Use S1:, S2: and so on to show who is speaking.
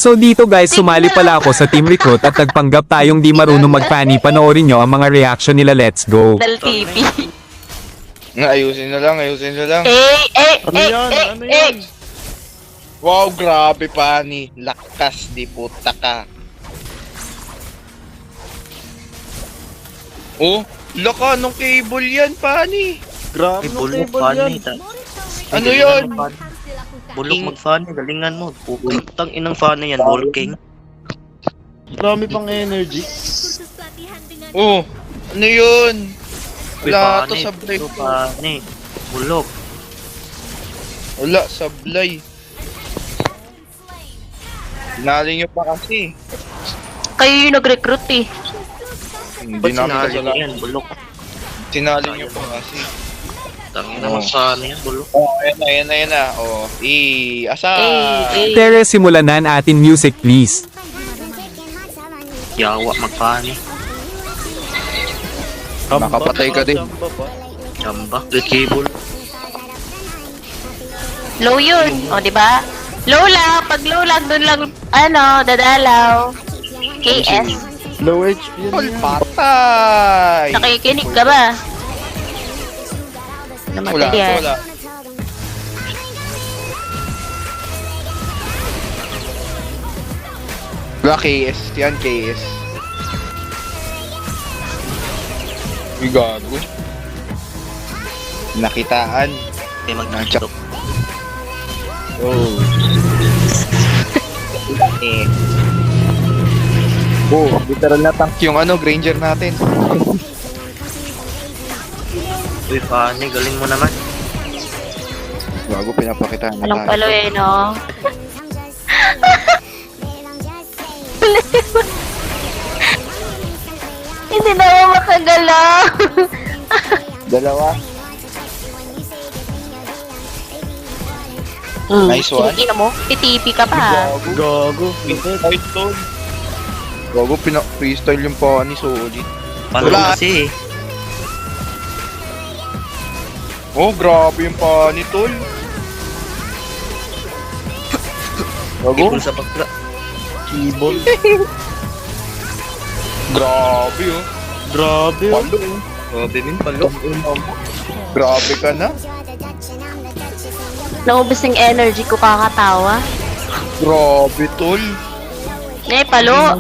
S1: So dito guys, sumali pala ako sa Team Recruit at nagpanggap tayong di marunong mag-funny. Panoorin nyo ang mga reaction nila. Let's go.
S2: Dal TV.
S3: Ayusin na lang, ayusin na lang.
S4: Ano yan? Ano yan?
S3: Wow, grabe Pani. Lakas di puta ka. Oh, laka nung cable yan, Pani.
S4: Grabe no
S5: Bulok
S4: cable
S5: funny.
S4: yan.
S3: Ano yun?
S5: Bulok mag-funny, galingan mo. Putang inang funny yan, bulking.
S4: Marami pang energy.
S3: Oh, ano yun? Wala to
S5: Funny,
S3: sablay.
S5: funny. Bulok.
S3: Wala, sablay. Sinali nyo pa kasi.
S2: Kayo yung nag-recruit eh.
S3: Hindi
S5: Ba't
S3: namin
S5: sinali
S3: kasalanan.
S5: yan, bulok?
S3: Sinali nyo pa kasi.
S5: Tangin naman funny yan, bulok.
S3: Oh, ayan na. Oh, asa.
S1: Tere, simulan na atin music please.
S5: Yawa mag-funny.
S3: Makapatay ka din.
S4: Chamba pa.
S5: Chamba, with cable.
S2: Low yun. O, di ba? Low lang. Pag low lang, dun lang, dadalaw. KS.
S4: Low HP
S3: Tol,
S4: yun.
S3: patay.
S2: Nakikinig ka ba?
S3: Wala,
S2: Namatay yan.
S3: wala. Wala, KS. Yan, KS. Uy, gago. Nakitaan.
S5: Kaya mag-chok.
S3: Oh. Oh, literal na tank yung Granger natin.
S5: Uy, funny, galing mo naman.
S3: Bago pinapakita na
S2: Walang palo eh, no? Hindi na ako makagalaw.
S3: Dalawa. Nice one.
S2: Kinigina mo? Titipi ka pa.
S4: Gago.
S3: Ay, tol. Bago freestyle yung pa ni Solid.
S5: Palo
S3: Wala.
S5: kasi eh.
S3: Oh, grabe yung pa ni Tol. Bago.
S5: Cable sa bakla.
S4: Keyboard.
S3: Grabe oh.
S4: Grabe. oh.
S3: Palo oh.
S5: Grabe min, palo.
S3: Grabe ka na.
S2: Naubos yung energy ko kakatawa.
S3: Grabe, Tol.
S2: Eh, palo.